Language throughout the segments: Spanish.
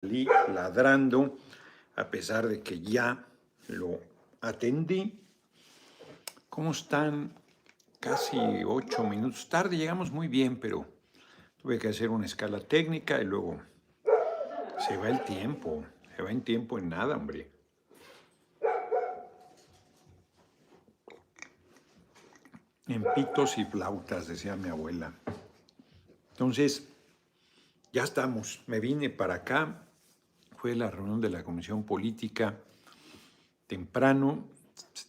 salí ladrando, a pesar de que ya lo atendí. ¿Cómo están? Casi 8 minutos tarde, llegamos muy bien, pero tuve que hacer una escala técnica y luego se va el tiempo, se va en tiempo en nada, hombre. En pitos y flautas, decía mi abuela. Entonces, ya estamos. Me vine para acá. Fue la reunión de la Comisión Política temprano.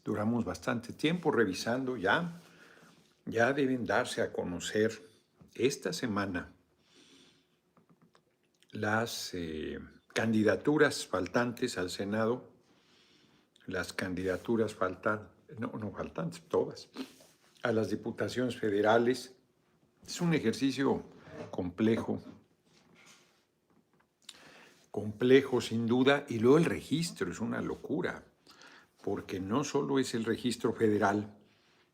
Duramos bastante tiempo revisando ya. Ya deben darse a conocer esta semana las candidaturas faltantes al Senado, las candidaturas no faltantes, todas, a las diputaciones federales. Es un ejercicio complejo sin duda, y luego el registro es una locura, porque no solo es el registro federal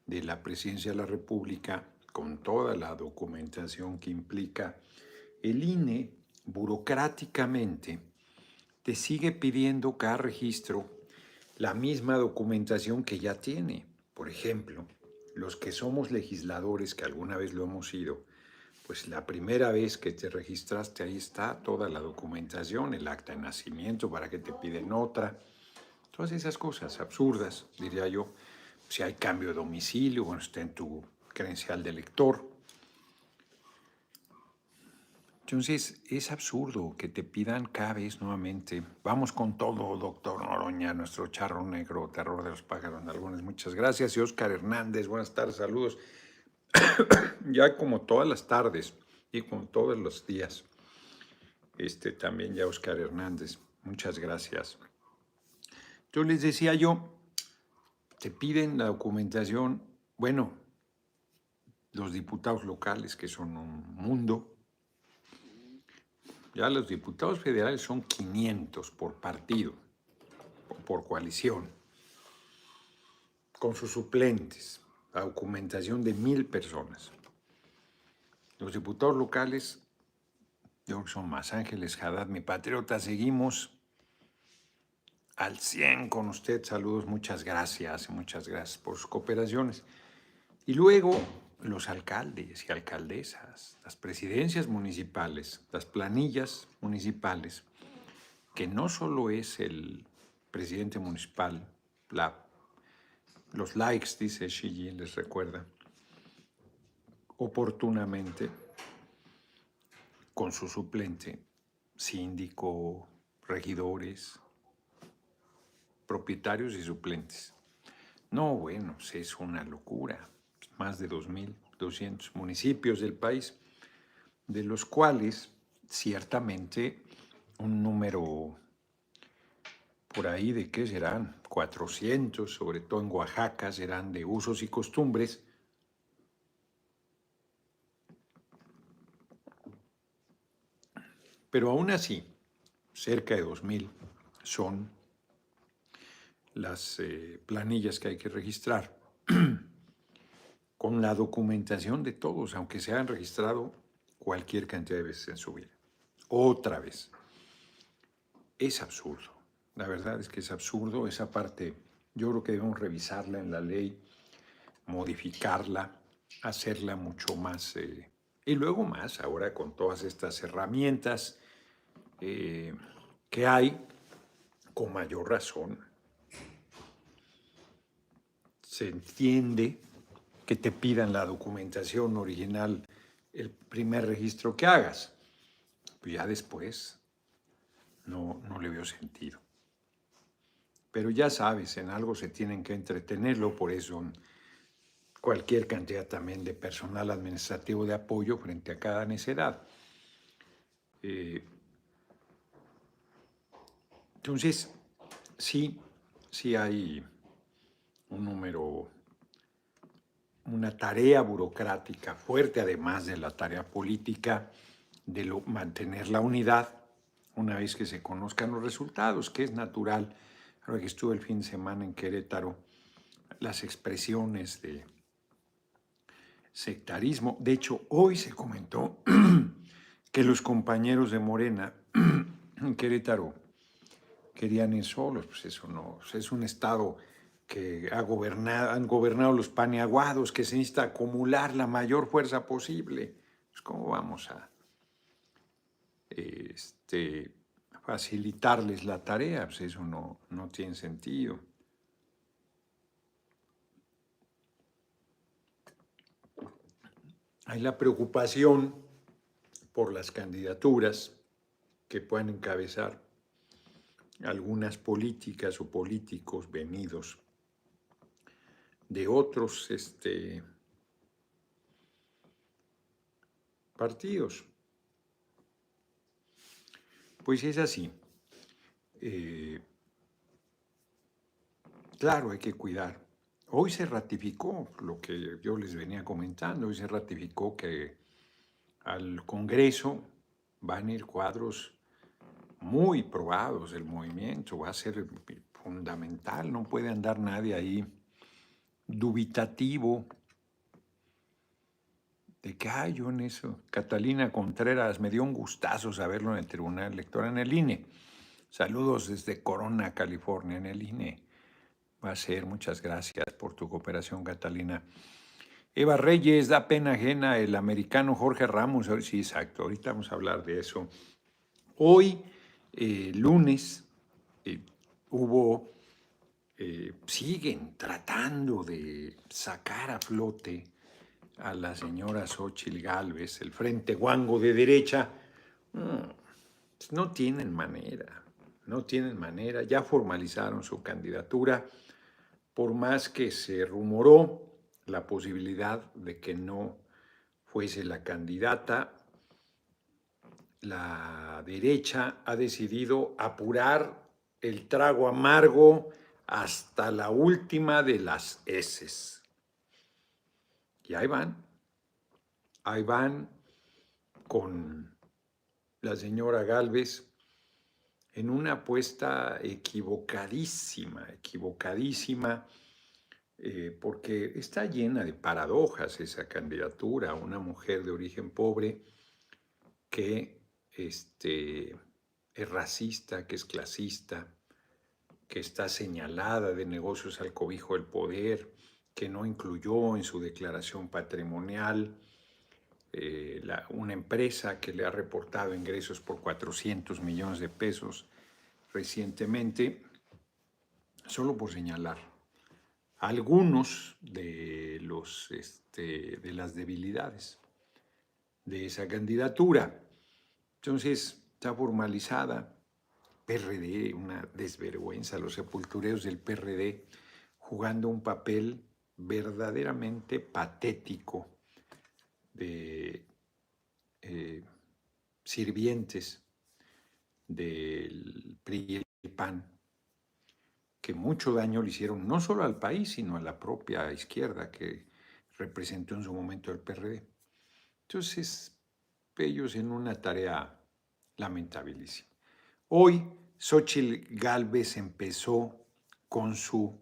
de la Presidencia de la República, con toda la documentación que implica, el INE burocráticamente te sigue pidiendo cada registro la misma documentación que ya tiene. Por ejemplo, los que somos legisladores, que alguna vez lo hemos sido, pues la primera vez que te registraste, ahí está toda la documentación, el acta de nacimiento, para que te piden otra, todas esas cosas absurdas, diría yo. Si hay cambio de domicilio, bueno, está en tu credencial de elector. Entonces, es absurdo que te pidan cada vez nuevamente. Vamos con todo, doctor Noroña, nuestro charro negro, terror de los pájaros algunos. Muchas gracias. Y Oscar Hernández, buenas tardes, saludos. Ya como todas las tardes y como todos los días. También ya Oscar Hernández, muchas gracias. Yo les decía te piden la documentación, bueno, los diputados locales, que son un mundo. Ya los diputados federales son 500 por partido, por coalición, con sus suplentes, la documentación de 1,000 personas. Los diputados locales, yo creo que son más. Ángeles Haddad, mi patriota, seguimos al 100 con usted. Saludos, muchas gracias por sus cooperaciones. Y luego los alcaldes y alcaldesas, las presidencias municipales, las planillas municipales, que no solo es el presidente municipal, los likes, dice Xi Jinping, les recuerda, oportunamente, con su suplente, síndico, regidores, propietarios y suplentes. No, bueno, es una locura. Más de 2,200 municipios del país, de los cuales ciertamente un número por ahí de qué serán 400, sobre todo en Oaxaca, serán de usos y costumbres. Pero aún así, cerca de 2,000 son las planillas que hay que registrar, con la documentación de todos, aunque se hayan registrado cualquier cantidad de veces en su vida. Otra vez. Es absurdo. La verdad es que es absurdo. Esa parte yo creo que debemos revisarla en la ley, modificarla, hacerla mucho más, y luego más ahora con todas estas herramientas que hay, con mayor razón. Se entiende que te pidan la documentación original el primer registro que hagas, pues ya después no le veo sentido. Pero ya sabes, en algo se tienen que entretenerlo, por eso cualquier cantidad también de personal administrativo de apoyo frente a cada necedad. Entonces, sí hay un número, una tarea burocrática fuerte, además de la tarea política de mantener la unidad una vez que se conozcan los resultados, que es natural. Ahora que estuve el fin de semana en Querétaro, las expresiones de sectarismo. De hecho, hoy se comentó que los compañeros de Morena en Querétaro querían ir solos, pues eso no, pues es un estado que han gobernado los paneaguados, que se necesita acumular la mayor fuerza posible. Pues ¿cómo vamos a este, facilitarles la tarea? Pues eso no tiene sentido. Hay la preocupación por las candidaturas que puedan encabezar algunas políticas o políticos venidos de otros partidos. Pues es así. Claro, hay que cuidar. Hoy se ratificó lo que yo les venía comentando, hoy se ratificó que al Congreso van a ir cuadros muy probados del movimiento, va a ser fundamental, no puede andar nadie ahí dubitativo de que, ay, yo en eso, Catalina Contreras, me dio un gustazo saberlo en el Tribunal Electoral, en el INE. Saludos desde Corona, California, en el INE. Va a ser, muchas gracias por tu cooperación, Catalina. Eva Reyes, da pena ajena el americano Jorge Ramos. Sí, exacto, ahorita vamos a hablar de eso. Hoy, lunes, hubo, siguen tratando de sacar a flote a la señora Xóchitl Gálvez, el Frente Guango de derecha. No tienen manera, no tienen manera. Ya formalizaron su candidatura, por más que se rumoró la posibilidad de que no fuese la candidata, la derecha ha decidido apurar el trago amargo hasta la última de las heces. Y ahí van con la señora Gálvez en una apuesta equivocadísima, porque está llena de paradojas esa candidatura, una mujer de origen pobre que es racista, que es clasista, que está señalada de negocios al cobijo del poder, que no incluyó en su declaración patrimonial una empresa que le ha reportado ingresos por 400 millones de pesos recientemente, solo por señalar algunos de las debilidades de esa candidatura. Entonces, está formalizada. PRD, una desvergüenza, los sepultureros del PRD jugando un papel verdaderamente patético de sirvientes del PRI y el PAN, que mucho daño le hicieron no solo al país, sino a la propia izquierda que representó en su momento el PRD. Entonces, ellos en una tarea lamentabilísima. Hoy, Xóchitl Gálvez empezó con su,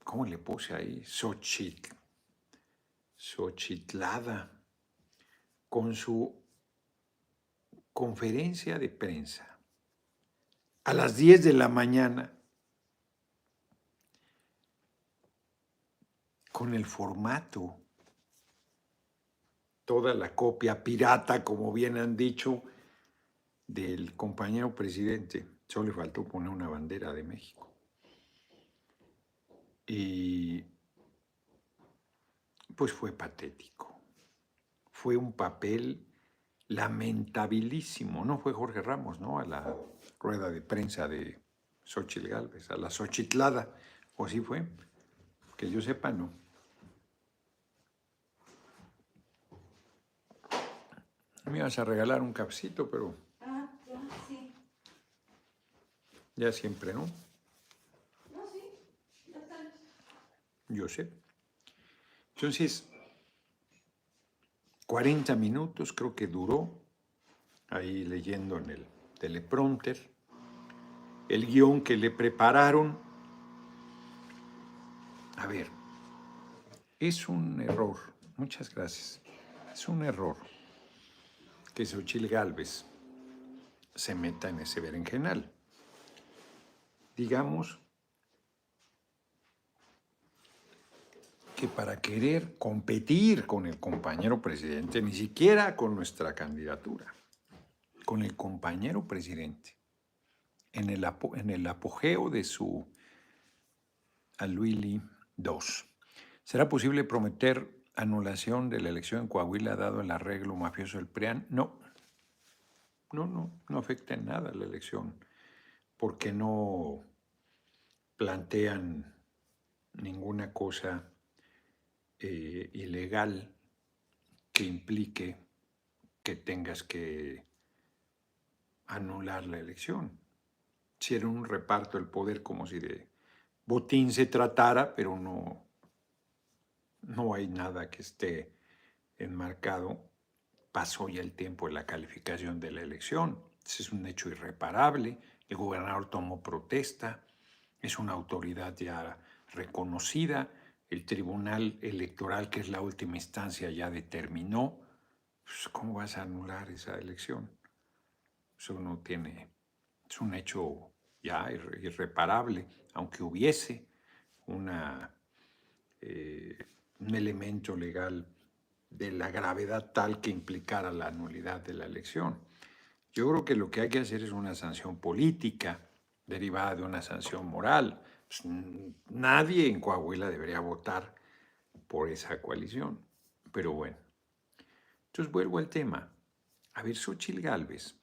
¿cómo le puse ahí? Xochitlada, con su conferencia de prensa a las 10 de la mañana, con el formato, toda la copia pirata, como bien han dicho, del compañero presidente. Solo le faltó poner una bandera de México. Y pues fue patético. Fue un papel lamentabilísimo. No fue Jorge Ramos, ¿no? A la rueda de prensa de Xóchitl Gálvez, a la Xochitlada, o así fue. Que yo sepa, no. Me ibas a regalar un cafecito, pero Ya, sí. ya siempre, ¿no? No, sí, ya está. Yo sé. Entonces, 40 minutos creo que duró, ahí leyendo en el teleprompter, el guión que le prepararon. A ver, es un error, muchas gracias, es un error que Xochitl Gálvez se meta en ese berenjenal. Digamos que para querer competir con el compañero presidente, ni siquiera con nuestra candidatura, con el compañero presidente, en el apogeo de su Aluili II, ¿será posible prometer anulación de la elección en Coahuila dado el arreglo mafioso del PRIAN? No, no afecta en nada la elección, porque no plantean ninguna cosa ilegal que implique que tengas que anular la elección. Si era un reparto del poder como si de botín se tratara, pero no hay nada que esté enmarcado. Pasó ya el tiempo de la calificación de la elección. Ese es un hecho irreparable. El gobernador tomó protesta. Es una autoridad ya reconocida. El Tribunal Electoral, que es la última instancia, ya determinó. Pues, ¿cómo vas a anular esa elección? Eso no tiene... Es un hecho ya irreparable, aunque hubiese un elemento legal de la gravedad tal que implicara la nulidad de la elección. Yo creo que lo que hay que hacer es una sanción política derivada de una sanción moral. Pues, nadie en Coahuila debería votar por esa coalición, pero bueno. Entonces vuelvo al tema. A ver, Xóchitl Gálvez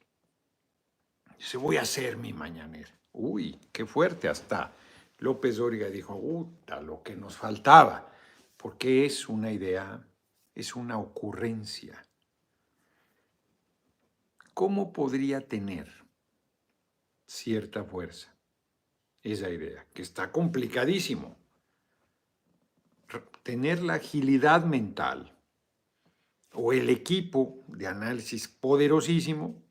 dice, voy a hacer mi mañanera. Uy, qué fuerte, hasta López Dóriga dijo, lo que nos faltaba, porque es una idea, es una ocurrencia. ¿Cómo podría tener cierta fuerza esa idea? Que está complicadísimo. Tener la agilidad mental o el equipo de análisis poderosísimo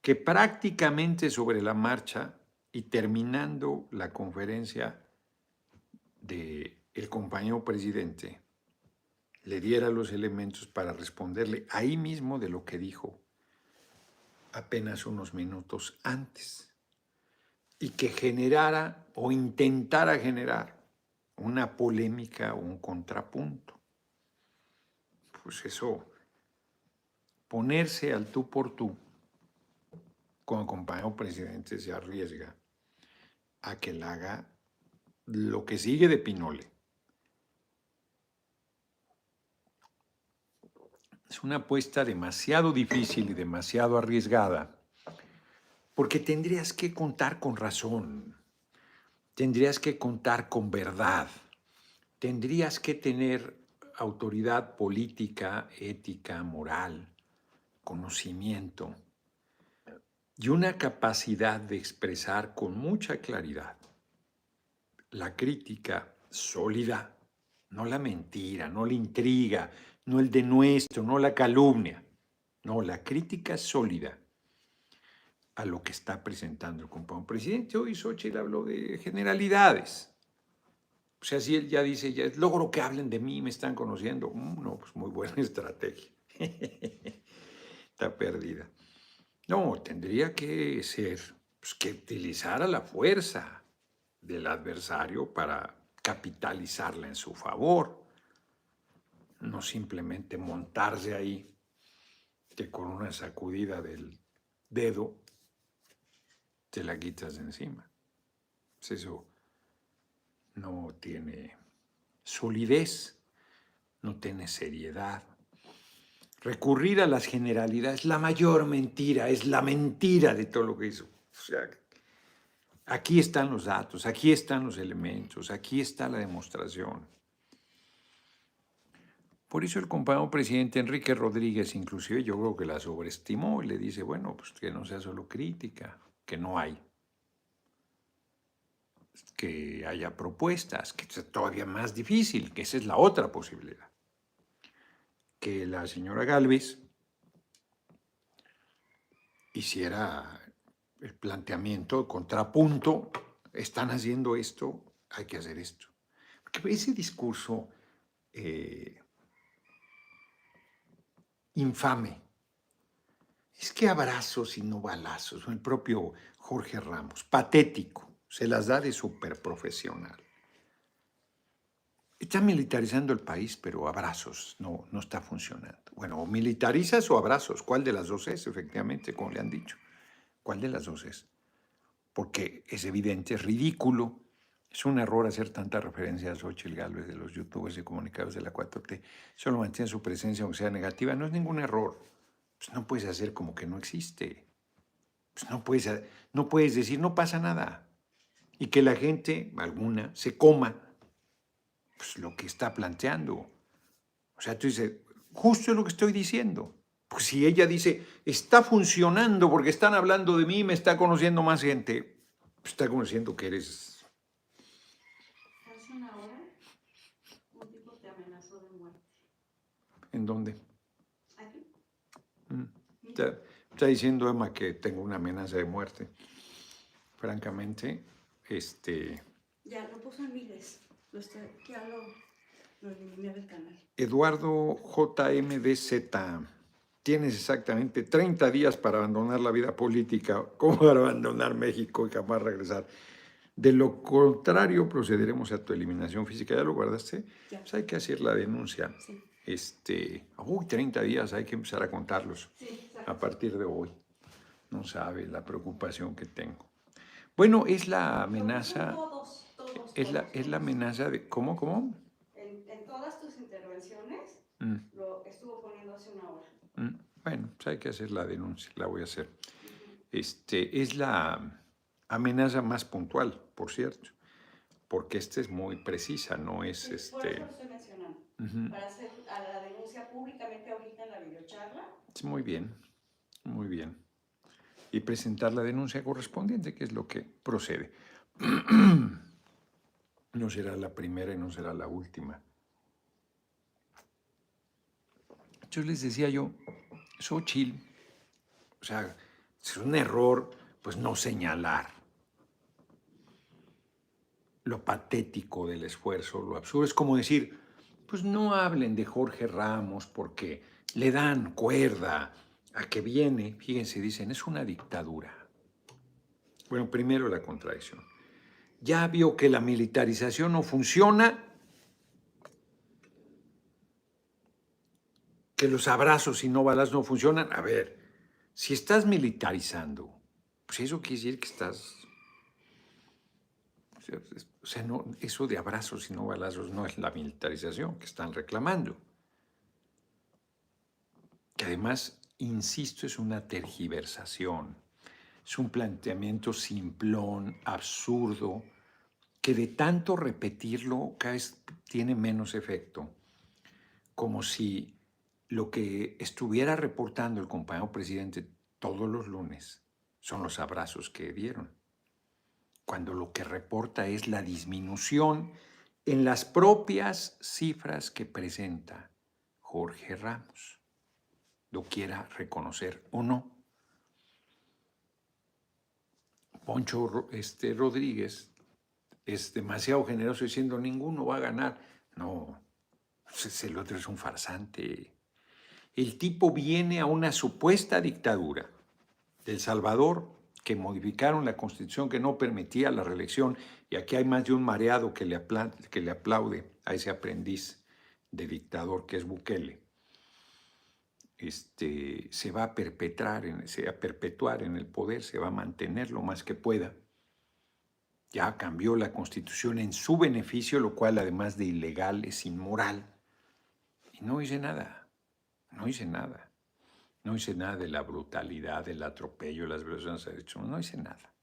que prácticamente sobre la marcha y terminando la conferencia del compañero presidente, le diera los elementos para responderle ahí mismo de lo que dijo apenas unos minutos antes, y que generara o intentara generar una polémica o un contrapunto. Pues eso, ponerse al tú por tú con el compañero presidente se arriesga a que le haga lo que sigue de Pinole. Es una apuesta demasiado difícil y demasiado arriesgada, porque tendrías que contar con razón, tendrías que contar con verdad, tendrías que tener autoridad política, ética, moral, conocimiento y una capacidad de expresar con mucha claridad la crítica sólida, no la mentira, no la intriga, no el denuesto, no la calumnia, no, la crítica sólida a lo que está presentando el compañero presidente. Hoy Xóchitl habló de generalidades. O sea, si él ya dice, ya logro que hablen de mí, me están conociendo. No, pues muy buena estrategia. Está perdida. No, tendría que ser, pues, que utilizara la fuerza del adversario para capitalizarla en su favor. No simplemente montarse ahí, que con una sacudida del dedo te la quitas de encima. Pues eso no tiene solidez, no tiene seriedad. Recurrir a las generalidades es la mayor mentira, es la mentira de todo lo que hizo. O sea, aquí están los datos, aquí están los elementos, aquí está la demostración. Por eso el compañero presidente Enrique Rodríguez, inclusive yo creo que la sobreestimó y le dice, bueno, pues que no sea solo crítica, que no hay, que haya propuestas, que es todavía más difícil, que esa es la otra posibilidad. Que la señora Gálvez hiciera el planteamiento, el contrapunto, están haciendo esto, hay que hacer esto. Porque ese discurso infame, que abrazos y no balazos. El propio Jorge Ramos, patético, se las da de súper profesional. Está militarizando el país, pero abrazos no está funcionando. Bueno, o militarizas o abrazos. ¿Cuál de las dos es, efectivamente, como le han dicho? ¿Cuál de las dos es? Porque es evidente, es ridículo. Es un error hacer tanta referencia a Xochitl Gálvez de los youtubers y comunicados de la 4T. Solo mantiene su presencia, aunque sea negativa. No es ningún error. Pues no puedes hacer como que no existe. Pues no puedes decir no pasa nada. Y que la gente, alguna, se coma pues, lo que está planteando. O sea, tú dices, justo es lo que estoy diciendo. Pues si ella dice, está funcionando porque están hablando de mí, me está conociendo más gente, pues está conociendo que eres... Hace una hora un tipo te amenazó de muerte. ¿En dónde? Aquí. Está diciendo Emma que tengo una amenaza de muerte. Francamente, Ya lo puso en miles. Ya lo eliminé del canal. Eduardo JMDZ, tienes exactamente 30 días para abandonar la vida política, como para abandonar México y jamás regresar. De lo contrario, procederemos a tu eliminación física. ¿Ya lo guardaste? Ya. Pues hay que hacer la denuncia. Sí. 30 días, hay que empezar a contarlos Sí, exacto. a partir de hoy. No sabe la preocupación que tengo. Bueno, es la amenaza. Todos. Es la amenaza de. ¿Cómo? En todas tus intervenciones lo estuvo poniendo hace una hora. Bueno, pues hay que hacer la denuncia, la voy a hacer. Es la amenaza más puntual, por cierto, porque esta es muy precisa, no es Sí, por eso lo estoy mencionando. Para hacer a la denuncia públicamente ahorita en la videocharla. Es muy bien, muy bien. Y presentar la denuncia correspondiente, que es lo que procede. No será la primera y no será la última. Yo les decía Xochitl, o sea, es un error, pues no señalar lo patético del esfuerzo, lo absurdo. Es como decir, pues no hablen de Jorge Ramos porque le dan cuerda a que viene, fíjense, dicen, es una dictadura. Bueno, primero la contradicción. Ya vio que la militarización no funciona, que los abrazos y no balas no funcionan. A ver, si estás militarizando, pues eso quiere decir que estás... O sea, no, eso de abrazos y no balazos no es la militarización que están reclamando. Que además, insisto, es una tergiversación. Es un planteamiento simplón, absurdo, que de tanto repetirlo cada vez tiene menos efecto. Como si lo que estuviera reportando el compañero presidente todos los lunes son los abrazos que dieron, cuando lo que reporta es la disminución en las propias cifras que presenta Jorge Ramos, lo quiera reconocer o no. Poncho Rodríguez es demasiado generoso diciendo ninguno va a ganar. No, el otro es un farsante. El tipo viene a una supuesta dictadura del Salvador, que modificaron la constitución que no permitía la reelección, y aquí hay más de un mareado que le aplaude a ese aprendiz de dictador que es Bukele. Se va a perpetuar en el poder, se va a mantener lo más que pueda. Ya cambió la constitución en su beneficio, lo cual además de ilegal es inmoral. Y no hice nada, no hice nada. No hice nada de la brutalidad, del atropello, las violaciones de derechos humanos, no hice nada.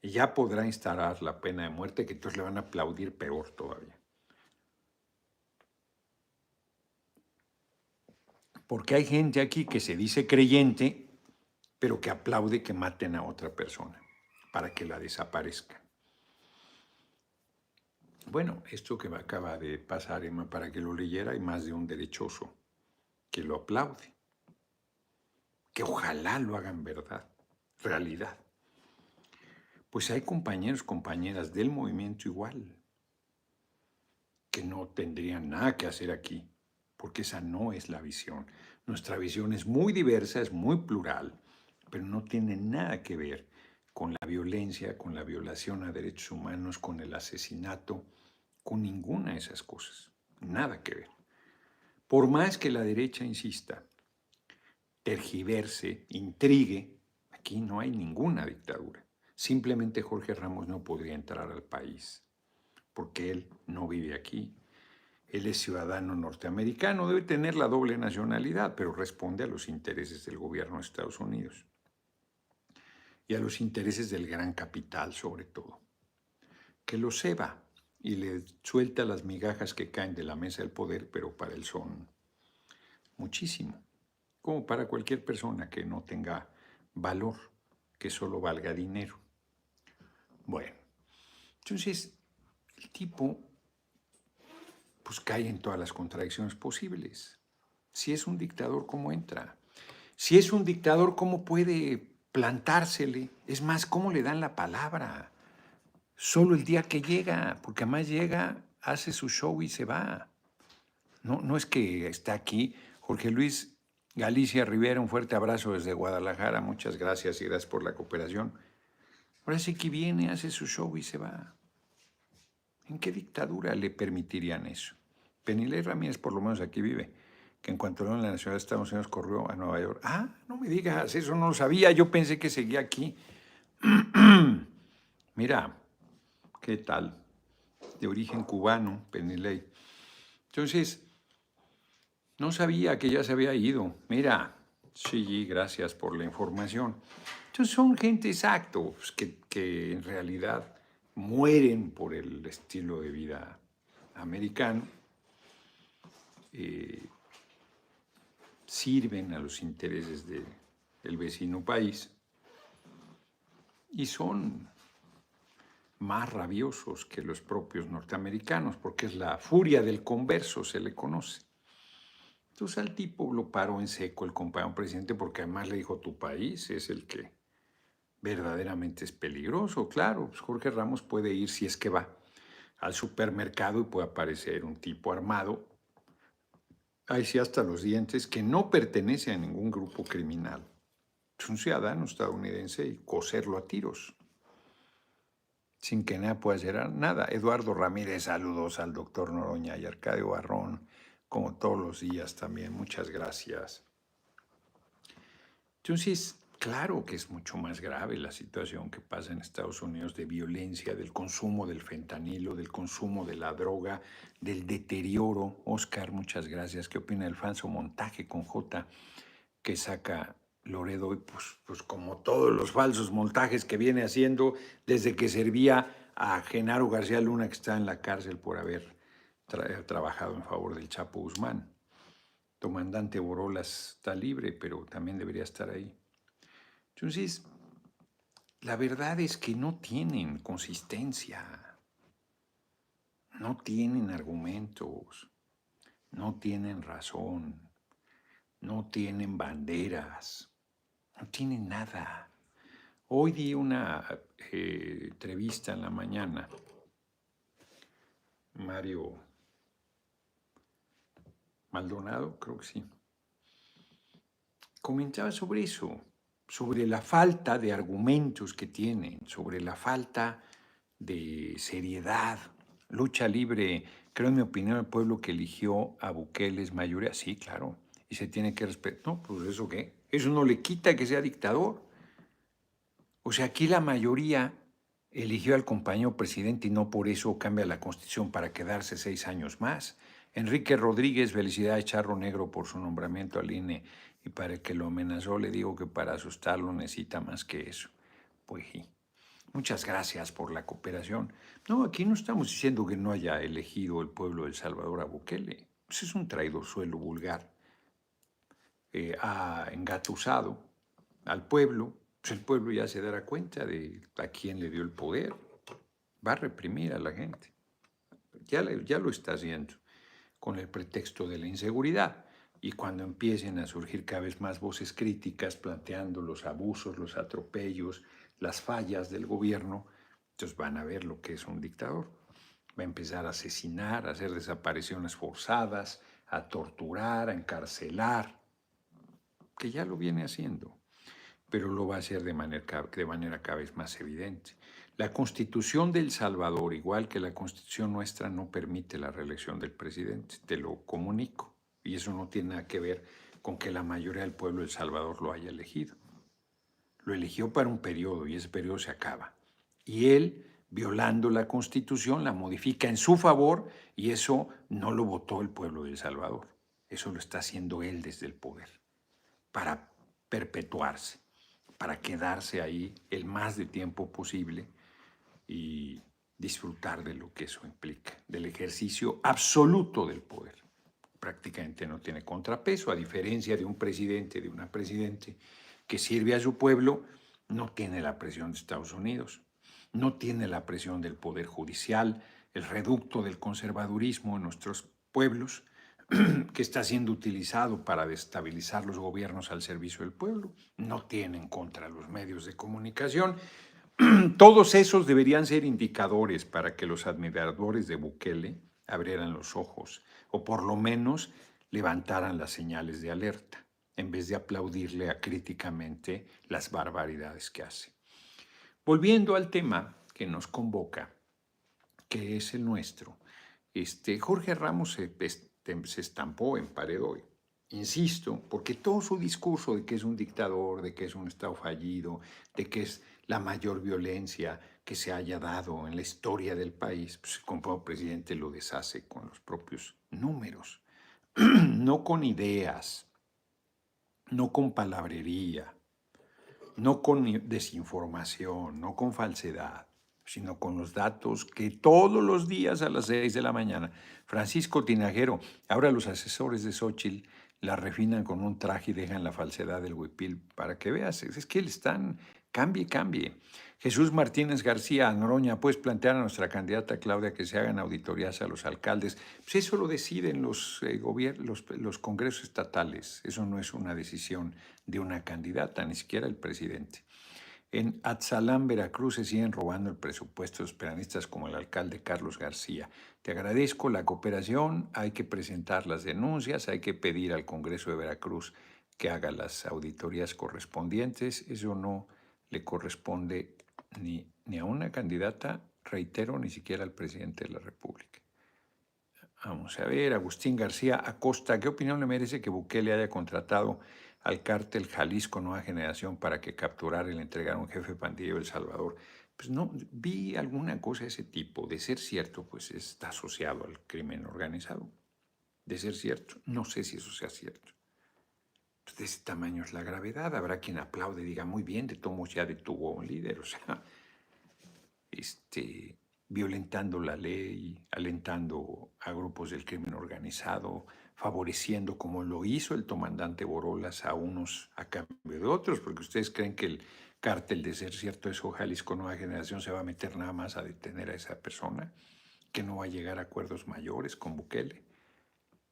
Y ya podrá instalar la pena de muerte, que entonces le van a aplaudir peor todavía. Porque hay gente aquí que se dice creyente, pero que aplaude que maten a otra persona para que la desaparezca. Bueno, esto que me acaba de pasar, Emma, para que lo leyera, hay más de un derechoso que lo aplaude. Que ojalá lo hagan realidad. Pues hay compañeros, compañeras del movimiento igual, que no tendrían nada que hacer aquí, porque esa no es la visión. Nuestra visión es muy diversa, es muy plural, pero no tiene nada que ver con la violencia, con la violación a derechos humanos, con el asesinato, con ninguna de esas cosas. Nada que ver. Por más que la derecha insista, tergiverse, intrigue, aquí no hay ninguna dictadura. Simplemente Jorge Ramos no podría entrar al país porque él no vive aquí. Él es ciudadano norteamericano, debe tener la doble nacionalidad, pero responde a los intereses del gobierno de Estados Unidos y a los intereses del gran capital sobre todo, que lo ceba y le suelta las migajas que caen de la mesa del poder, pero para él son muchísimo, como para cualquier persona que no tenga valor, que solo valga dinero. Bueno, entonces el tipo pues cae en todas las contradicciones posibles. Si es un dictador, ¿cómo entra? Si es un dictador, ¿cómo puede plantársele? Es más, ¿cómo le dan la palabra? Solo el día que llega, porque además llega, hace su show y se va. No, no es que está aquí. Jorge Luis Galicia Rivera, un fuerte abrazo desde Guadalajara. Muchas gracias y gracias por la cooperación. Ahora sí que viene, hace su show y se va. ¿En qué dictadura le permitirían eso? Penilei Ramírez por lo menos aquí vive, que en cuanto en la nacionalidad de Estados Unidos corrió a Nueva York. Ah, no me digas, eso no lo sabía, yo pensé que seguía aquí. Mira, ¿qué tal? De origen cubano, Penilei. Entonces, no sabía que ya se había ido. Mira, sí, gracias por la información. Entonces son gente exacto, pues, que en realidad mueren por el estilo de vida americano, sirven a los intereses del vecino país y son más rabiosos que los propios norteamericanos, porque es la furia del converso, se le conoce. Entonces al tipo lo paró en seco el compañero presidente porque además le dijo, tu país es el que verdaderamente es peligroso. Claro, pues Jorge Ramos puede ir si es que va al supermercado y puede aparecer un tipo armado, ahí sí hasta los dientes, que no pertenece a ningún grupo criminal. Es un ciudadano estadounidense y coserlo a tiros, sin que nada pueda hacer nada. Eduardo Ramírez, saludos al doctor Noroña y Arcadio Barrón, como todos los días también. Muchas gracias. Entonces, claro que es mucho más grave la situación que pasa en Estados Unidos de violencia, del consumo del fentanilo, del consumo de la droga, del deterioro. Oscar, muchas gracias. ¿Qué opina del falso montaje con J que saca Loredo? Y pues como todos los falsos montajes que viene haciendo desde que servía a Genaro García Luna, que está en la cárcel por haber trabajado en favor del Chapo Guzmán. Comandante Borolas está libre, pero también debería estar ahí. Entonces, la verdad es que no tienen consistencia, no tienen argumentos, no tienen razón, no tienen banderas, no tienen nada. Hoy di una entrevista en la mañana, Mario Maldonado, creo que sí, comentaba sobre eso, sobre la falta de argumentos que tienen, sobre la falta de seriedad. Lucha libre, creo en mi opinión, el pueblo que eligió a Bukele es mayoría. Sí, claro, y se tiene que respetar. No, pues ¿eso qué? Eso no le quita que sea dictador. O sea, aquí la mayoría eligió al compañero presidente y no por eso cambia la Constitución para quedarse 6 años más. Enrique Rodríguez, felicidades, Charro Negro, por su nombramiento al INE, y para el que lo amenazó le digo que para asustarlo necesita más que eso. Pues sí. Muchas gracias por la cooperación. No, aquí no estamos diciendo que no haya elegido el pueblo de El Salvador a Bukele. Pues es un traidorzuelo vulgar. Ha engatusado al pueblo. Pues el pueblo ya se dará cuenta de a quién le dio el poder. Va a reprimir a la gente. Ya lo está haciendo con el pretexto de la inseguridad. Y cuando empiecen a surgir cada vez más voces críticas planteando los abusos, los atropellos, las fallas del gobierno, entonces van a ver lo que es un dictador. Va a empezar a asesinar, a hacer desapariciones forzadas, a torturar, a encarcelar, que ya lo viene haciendo. pero lo va a hacer de manera cada vez más evidente. La Constitución de El Salvador, igual que la Constitución nuestra, no permite la reelección del presidente, te lo comunico. Y eso no tiene nada que ver con que la mayoría del pueblo de El Salvador lo haya elegido. Lo eligió para un periodo y ese periodo se acaba. Y él, violando la Constitución, la modifica en su favor y eso no lo votó el pueblo de El Salvador. Eso lo está haciendo él desde el poder para perpetuarse, para quedarse ahí el más de tiempo posible y disfrutar de lo que eso implica, del ejercicio absoluto del poder. Prácticamente no tiene contrapeso, a diferencia de un presidente, de una presidente que sirve a su pueblo, no tiene la presión de Estados Unidos, no tiene la presión del poder judicial, el reducto del conservadurismo en nuestros pueblos, que está siendo utilizado para destabilizar los gobiernos al servicio del pueblo, no tiene en contra los medios de comunicación. Todos esos deberían ser indicadores para que los admiradores de Bukele abrieran los ojos o por lo menos levantaran las señales de alerta en vez de aplaudirle críticamente las barbaridades que hace. Volviendo al tema que nos convoca, que es el nuestro, Jorge Ramos se estampó en pared hoy. Insisto, porque todo su discurso de que es un dictador, de que es un Estado fallido, de que es la mayor violencia que se haya dado en la historia del país, pues como presidente lo deshace con los propios números, no con ideas, no con palabrería, no con desinformación, no con falsedad, sino con los datos que todos los días a las 6 de la mañana, Francisco Tinajero, ahora los asesores de Xochitl la refinan con un traje y dejan la falsedad del huipil para que veas, es que le están, cambie. Jesús Martínez García Noroña, ¿puedes plantear a nuestra candidata Claudia que se hagan auditorías a los alcaldes? Pues eso lo deciden los congresos estatales, eso no es una decisión de una candidata, ni siquiera el presidente. En Atzalán, Veracruz, se siguen robando el presupuesto de los peronistas como el alcalde Carlos García. Te agradezco la cooperación, hay que presentar las denuncias, hay que pedir al Congreso de Veracruz que haga las auditorías correspondientes. Eso no le corresponde ni a una candidata, reitero, ni siquiera al presidente de la República. Vamos a ver, Agustín García Acosta, ¿qué opinión le merece que Bukele haya contratado al cártel Jalisco Nueva Generación para que capturara y le entregara un jefe pandillero de El Salvador? Pues no, vi alguna cosa de ese tipo. De ser cierto, pues está asociado al crimen organizado. De ser cierto, no sé si eso sea cierto. Pues de ese tamaño es la gravedad. Habrá quien aplaude y diga, muy bien, de todos modos ya detuvo a un líder. O sea, violentando la ley, alentando a grupos del crimen organizado, favoreciendo, como lo hizo el comandante Borolas, a unos a cambio de otros, porque ustedes creen que el cártel, de ser cierto eso, Jalisco Nueva Generación, se va a meter nada más a detener a esa persona, que no va a llegar a acuerdos mayores con Bukele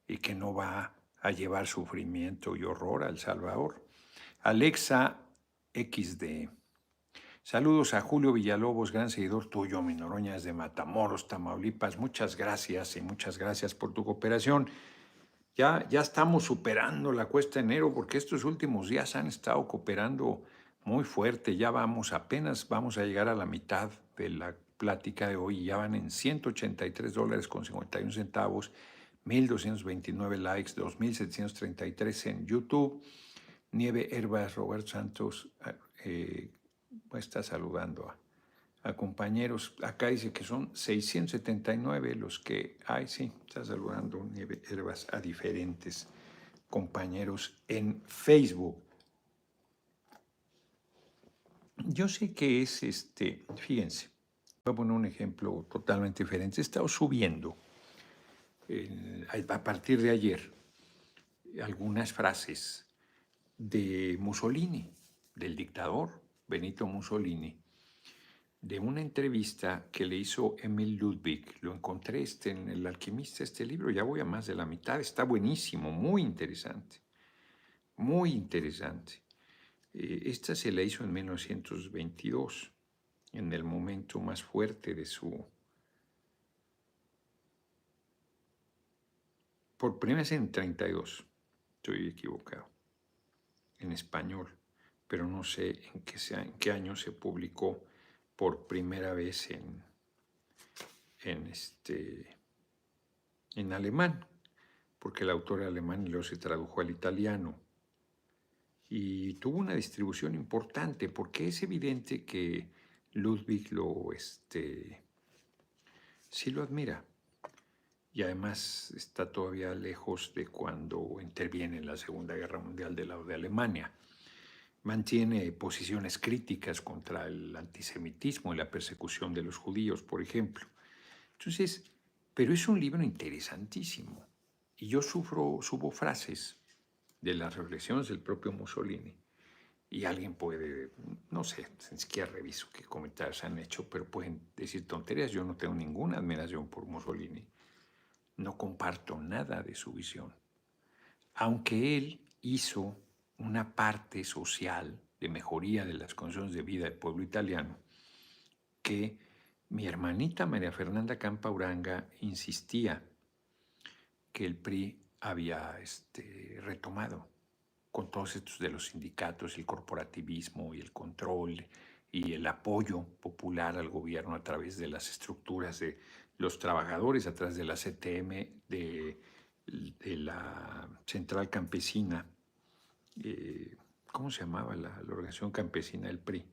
y que no va a llevar sufrimiento y horror a El Salvador. Alexa XD. Saludos a Julio Villalobos, gran seguidor tuyo, mi Noroña es de Matamoros, Tamaulipas. Muchas gracias y muchas gracias por tu cooperación. Ya estamos superando la cuesta de enero porque estos últimos días han estado cooperando muy fuerte. Ya apenas vamos a llegar a la mitad de la plática de hoy. Ya van en $183.51, 1,229 likes, 2,733 en YouTube. Nieve Herbas, Roberto Santos, está saludando a compañeros. Acá dice que son 679 los que hay. Sí, está saludando Nieve Herbas a diferentes compañeros en Facebook. Yo sé que es fíjense, voy a poner un ejemplo totalmente diferente. He estado subiendo a partir de ayer algunas frases de Mussolini, del dictador Benito Mussolini, de una entrevista que le hizo Emil Ludwig. Lo encontré en El Alquimista, este libro, ya voy a más de la mitad, está buenísimo, muy interesante, muy interesante. Esta se la hizo en 1922, en el momento más fuerte de su... Por primera vez en 32, estoy equivocado, en español. pero no sé en qué año se publicó por primera vez en alemán, porque el autor era alemán y luego se tradujo al italiano. Y tuvo una distribución importante, porque es evidente que Ludwig sí lo admira. Y además está todavía lejos de cuando interviene en la Segunda Guerra Mundial del lado de Alemania. Mantiene posiciones críticas contra el antisemitismo y la persecución de los judíos, por ejemplo. Entonces, pero es un libro interesantísimo. Y yo subo frases de las reflexiones del propio Mussolini. Y alguien puede, no sé, ni siquiera reviso qué comentarios han hecho, pero pueden decir tonterías. Yo no tengo ninguna admiración por Mussolini. No comparto nada de su visión. Aunque él hizo una parte social de mejoría de las condiciones de vida del pueblo italiano, que mi hermanita María Fernanda Campauranga insistía que el PRI había retomado con todos estos de los sindicatos, el corporativismo y el control y el apoyo popular al gobierno a través de las estructuras de los trabajadores, a través de la CTM, de la Central Campesina, ¿cómo se llamaba la organización campesina del PRI?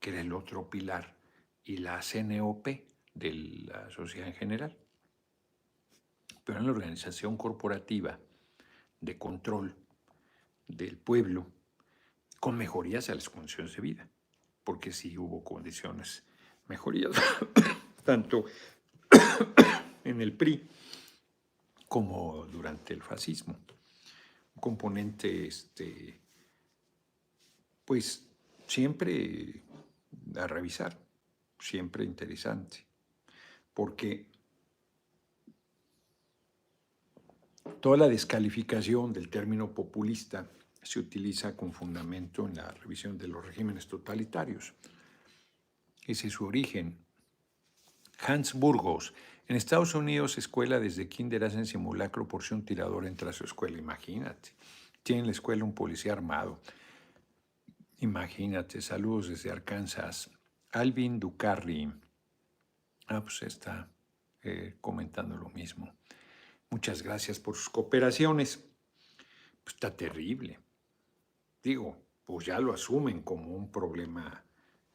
Que era el otro pilar, y la CNOP de la sociedad en general. Pero en la organización corporativa de control del pueblo, con mejorías a las condiciones de vida, porque sí hubo condiciones, mejorías, tanto en el PRI como durante el fascismo. Un componente, pues, siempre a revisar, siempre interesante, porque toda la descalificación del término populista se utiliza con fundamento en la revisión de los regímenes totalitarios. Ese es su origen. Hans Burgos, en Estados Unidos, escuela desde kinder hacen simulacro por si un tirador entra a su escuela. Imagínate. Tiene en la escuela un policía armado. Imagínate. Saludos desde Arkansas. Alvin Ducarri. Pues está comentando lo mismo. Muchas gracias por sus cooperaciones. Pues está terrible. Digo, pues ya lo asumen como un problema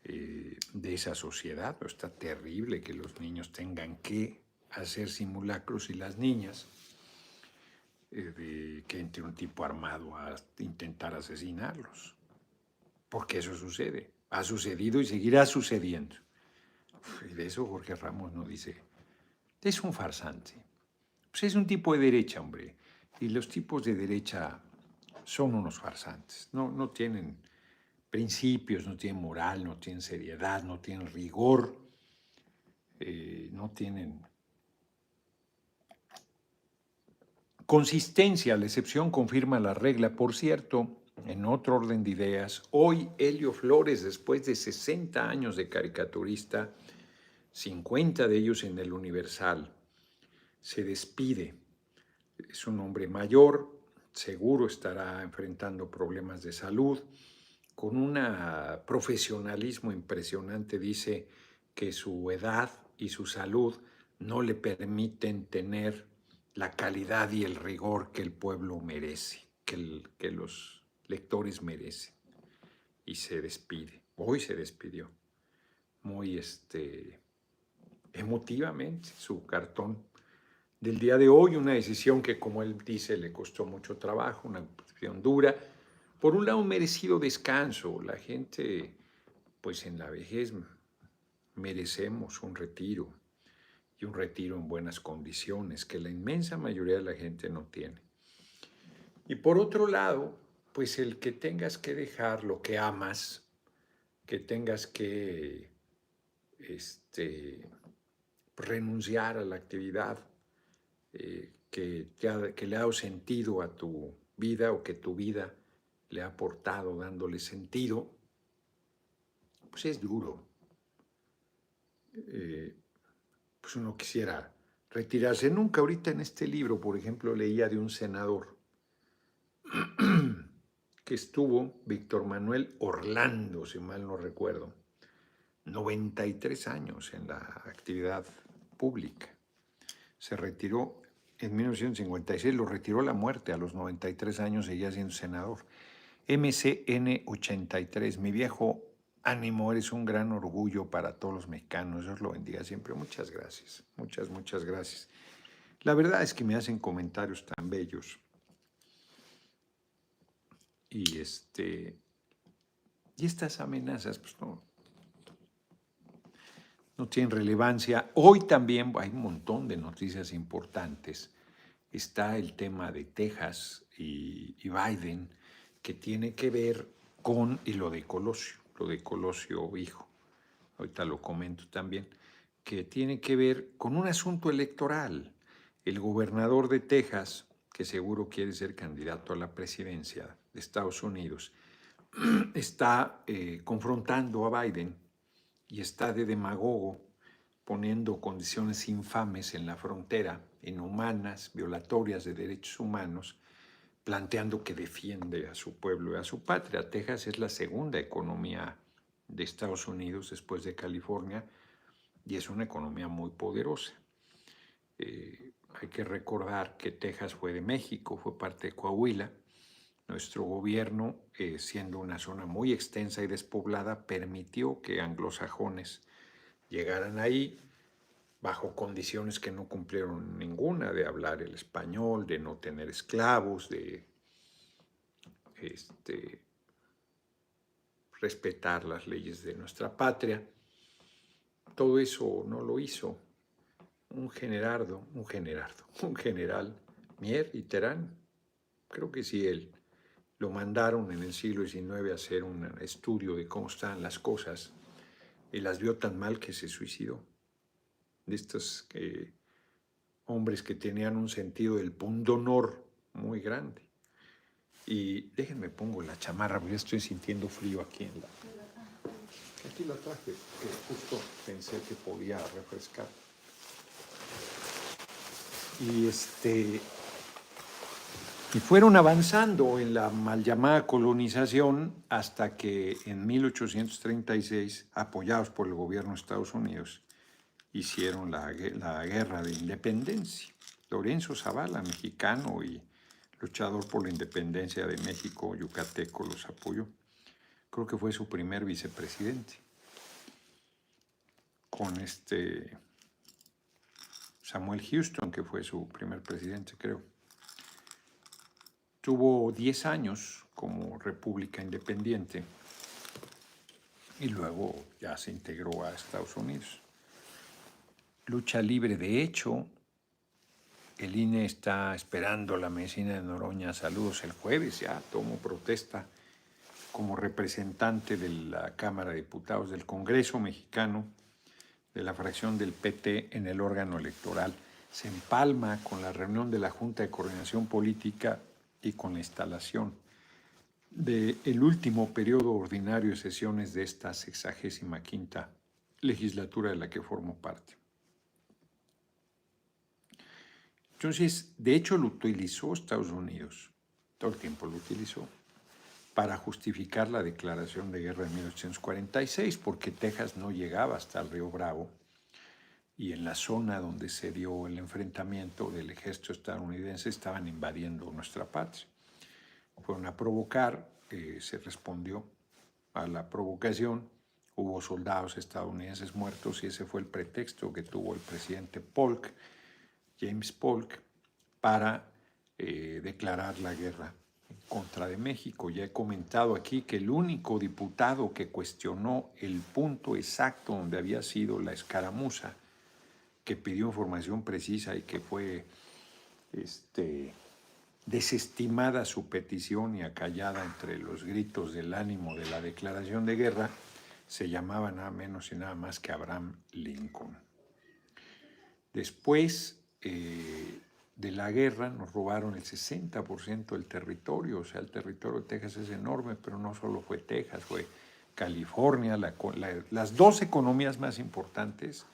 de esa sociedad, pero está terrible que los niños tengan que hacer simulacros y las niñas, que entre un tipo armado a intentar asesinarlos, porque eso sucede, ha sucedido y seguirá sucediendo. Y de eso Jorge Ramos no dice, es un farsante. Pues es un tipo de derecha, hombre, y los tipos de derecha son unos farsantes, no tienen principios, no tienen moral, no tienen seriedad, no tienen rigor, no tienen consistencia. La excepción confirma la regla. Por cierto, en otro orden de ideas, hoy Helio Flores, después de 60 años de caricaturista, 50 de ellos en el Universal, se despide. Es un hombre mayor, seguro estará enfrentando problemas de salud, con un profesionalismo impresionante. Dice que su edad y su salud no le permiten tener la calidad y el rigor que el pueblo merece, que los lectores merecen. Y se despide. Hoy se despidió. Muy emotivamente, su cartón del día de hoy, una decisión que, como él dice, le costó mucho trabajo, una decisión dura. Por un lado, un merecido descanso. La gente, pues en la vejez, merecemos un retiro, y un retiro en buenas condiciones, que la inmensa mayoría de la gente no tiene. Y por otro lado, pues el que tengas que dejar lo que amas, que tengas que renunciar a la actividad que le ha dado sentido a tu vida, o que tu vida le ha aportado dándole sentido, pues es duro. Pues uno quisiera retirarse. Nunca ahorita en este libro, por ejemplo, leía de un senador que estuvo Víctor Manuel Orlando, si mal no recuerdo, 93 años en la actividad pública. Se retiró en 1956, lo retiró la muerte, a los 93 años seguía siendo senador. MCN 83, mi viejo ánimo, eres un gran orgullo para todos los mexicanos, Dios lo bendiga siempre. Muchas gracias, muchas gracias. La verdad es que me hacen comentarios tan bellos. Y estas amenazas, pues no tienen relevancia. Hoy también hay un montón de noticias importantes. Está el tema de Texas y Biden, que tiene que ver con, y lo de Colosio hijo, ahorita lo comento también, que tiene que ver con un asunto electoral. El gobernador de Texas, que seguro quiere ser candidato a la presidencia de Estados Unidos, está confrontando a Biden y está de demagogo poniendo condiciones infames en la frontera, inhumanas, violatorias de derechos humanos, planteando que defiende a su pueblo y a su patria. Texas es la segunda economía de Estados Unidos después de California y es una economía muy poderosa. Hay que recordar que Texas fue de México, fue parte de Coahuila. Nuestro gobierno, siendo una zona muy extensa y despoblada, permitió que anglosajones llegaran ahí bajo condiciones que no cumplieron ninguna, de hablar el español, de no tener esclavos, de respetar las leyes de nuestra patria. Todo eso no lo hizo un general, Mier y Terán. Creo que sí, él. Lo mandaron en el siglo XIX a hacer un estudio de cómo estaban las cosas y las vio tan mal que se suicidó. De estos hombres que tenían un sentido del pundonor muy grande. Y déjenme pongo la chamarra porque estoy sintiendo frío aquí en la... Aquí la traje, que justo pensé que podía refrescar. Y fueron avanzando en la mal llamada colonización hasta que en 1836, apoyados por el gobierno de Estados Unidos, hicieron la guerra de independencia. Lorenzo Zavala, mexicano y luchador por la independencia de México, yucateco, los apoyó. Creo que fue su primer vicepresidente. Con Samuel Houston, que fue su primer presidente, creo. Tuvo 10 años como república independiente y luego ya se integró a Estados Unidos. Lucha libre, de hecho, el INE está esperando la medicina de Noroña. Saludos, el jueves ya tomo protesta como representante de la Cámara de Diputados del Congreso mexicano, de la fracción del PT en el órgano electoral. Se empalma con la reunión de la Junta de Coordinación Política y con la instalación del último periodo ordinario de sesiones de esta 65ª legislatura de la que formo parte. Entonces, de hecho, lo utilizó Estados Unidos, todo el tiempo lo utilizó, para justificar la declaración de guerra de 1846, porque Texas no llegaba hasta el Río Bravo, y en la zona donde se dio el enfrentamiento del ejército estadounidense estaban invadiendo nuestra patria. Fueron a provocar, se respondió a la provocación, hubo soldados estadounidenses muertos y ese fue el pretexto que tuvo el presidente Polk, James Polk, para declarar la guerra en contra de México. Ya he comentado aquí que el único diputado que cuestionó el punto exacto donde había sido la escaramuza, que pidió información precisa y que fue desestimada su petición y acallada entre los gritos del ánimo de la declaración de guerra, se llamaba nada menos y nada más que Abraham Lincoln. Después de la guerra nos robaron el 60% del territorio, o sea, el territorio de Texas es enorme, pero no solo fue Texas, fue California, las dos economías más importantes.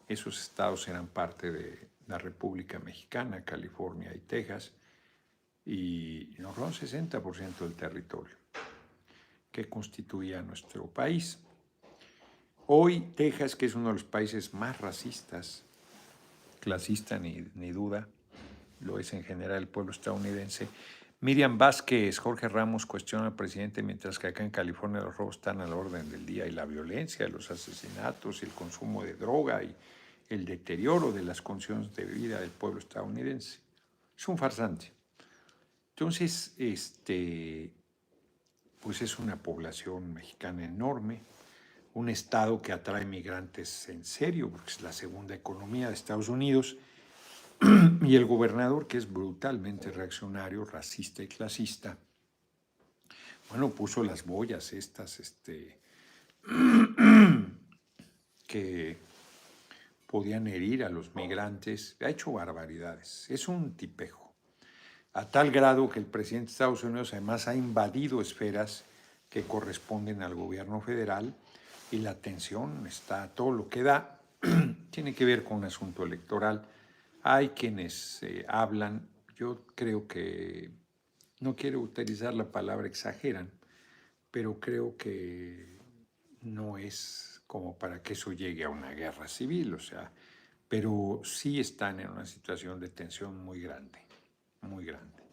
Esos estados eran parte de la República Mexicana, California y Texas, y nos robaron 60% del territorio que constituía nuestro país. Hoy Texas, que es uno de los países más racistas, clasista ni duda, lo es en general el pueblo estadounidense. Miriam Vázquez, Jorge Ramos cuestiona al presidente, mientras que acá en California los robos están a la orden del día y la violencia, los asesinatos, el consumo de droga y el deterioro de las condiciones de vida del pueblo estadounidense. Es un farsante. Entonces, pues es una población mexicana enorme, un estado que atrae migrantes en serio, porque es la segunda economía de Estados Unidos, y el gobernador, que es brutalmente reaccionario, racista y clasista, bueno, puso las boyas estas que podían herir a los migrantes, ha hecho barbaridades, es un tipejo, a tal grado que el presidente de Estados Unidos además ha invadido esferas que corresponden al gobierno federal y la tensión está todo lo que da, tiene que ver con un asunto electoral. Hay quienes hablan, yo creo que, no quiero utilizar la palabra exageran, pero creo que no es como para que eso llegue a una guerra civil, o sea, pero sí están en una situación de tensión muy grande, muy grande.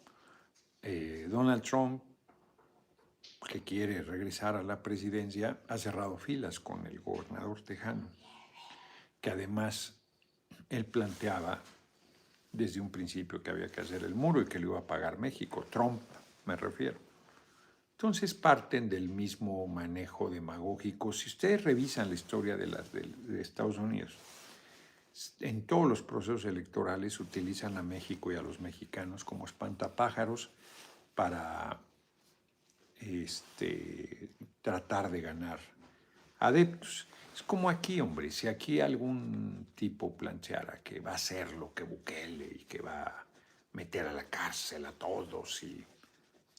Donald Trump, que quiere regresar a la presidencia, ha cerrado filas con el gobernador tejano, que además él planteaba desde un principio que había que hacer el muro y que lo iba a pagar México, Trump me refiero. Entonces parten del mismo manejo demagógico. Si ustedes revisan la historia de Estados Unidos, en todos los procesos electorales utilizan a México y a los mexicanos como espantapájaros para tratar de ganar adeptos. Es como aquí, hombre, si aquí algún tipo planteara que va a hacer lo que Bukele y que va a meter a la cárcel a todos y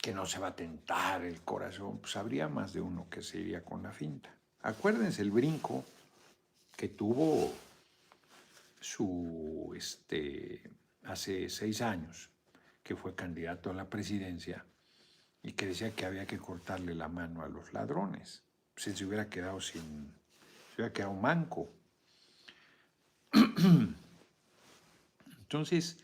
que no se va a tentar el corazón, pues habría más de uno que se iría con la finta. Acuérdense el brinco que tuvo hace 6 años, que fue candidato a la presidencia y que decía que había que cortarle la mano a los ladrones. Pues se hubiera quedado se hubiera quedado manco. Entonces,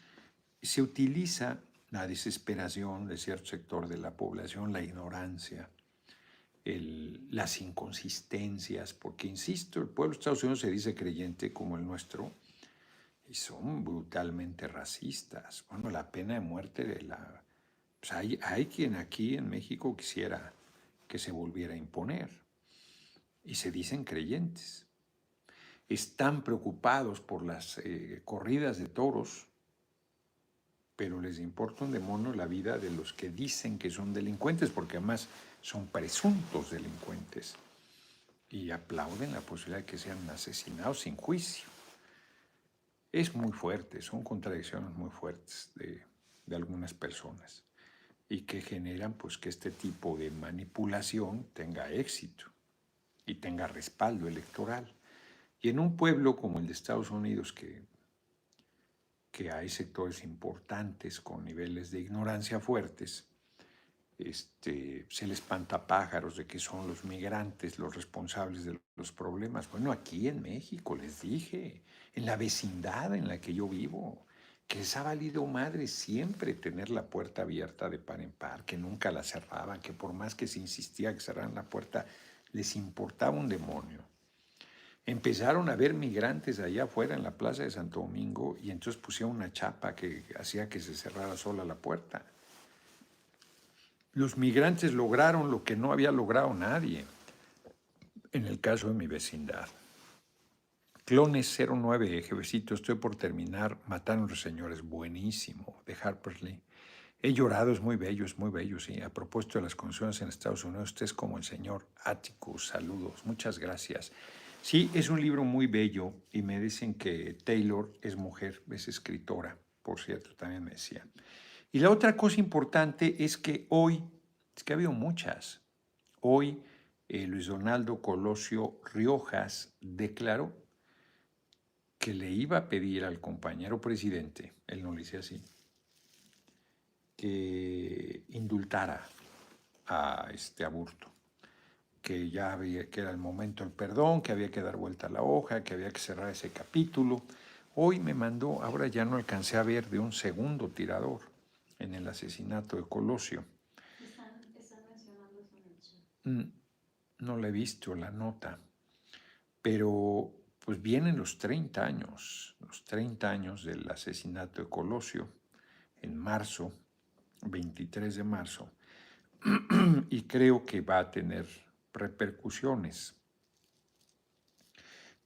se utiliza la desesperación de cierto sector de la población, la ignorancia, las inconsistencias, porque, insisto, el pueblo de Estados Unidos se dice creyente como el nuestro y son brutalmente racistas. Bueno, la pena de muerte pues hay quien aquí en México quisiera que se volviera a imponer y se dicen creyentes. Están preocupados por las corridas de toros, pero les importa un demonio la vida de los que dicen que son delincuentes, porque además son presuntos delincuentes, y aplauden la posibilidad de que sean asesinados sin juicio. Es muy fuerte, son contradicciones muy fuertes de algunas personas y que generan pues que este tipo de manipulación tenga éxito y tenga respaldo electoral. Y en un pueblo como el de Estados Unidos, que hay sectores importantes con niveles de ignorancia fuertes, se les espanta pájaros de que son los migrantes los responsables de los problemas. Bueno, aquí en México, les dije, en la vecindad en la que yo vivo, que les ha valido madre siempre tener la puerta abierta de par en par, que nunca la cerraban, que por más que se insistía que cerraran la puerta, les importaba un demonio. Empezaron a ver migrantes allá afuera en la plaza de Santo Domingo y entonces pusieron una chapa que hacía que se cerrara sola la puerta. Los migrantes lograron lo que no había logrado nadie, en el caso de mi vecindad. Clones 09, jefecito, estoy por terminar. Mataron a los señores, buenísimo, de Harper Lee. He llorado, es muy bello, sí. A propósito de las condiciones en Estados Unidos, usted es como el señor Atticus, saludos, muchas gracias. Sí, es un libro muy bello y me dicen que Taylor es mujer, es escritora, por cierto, también me decían. Y la otra cosa importante es que hoy, es que ha habido muchas, hoy Luis Donaldo Colosio Riojas declaró que le iba a pedir al compañero presidente, él no lo dice así, que indultara a Aburto, que ya que era el momento del perdón, que había que dar vuelta a la hoja, que había que cerrar ese capítulo. Hoy me mandó, ahora ya no alcancé a ver, de un segundo tirador en el asesinato de Colosio. Están mencionando eso en el chat. No la he visto la nota, pero pues vienen los 30 años del asesinato de Colosio en marzo, 23 de marzo, y creo que va a tener repercusiones.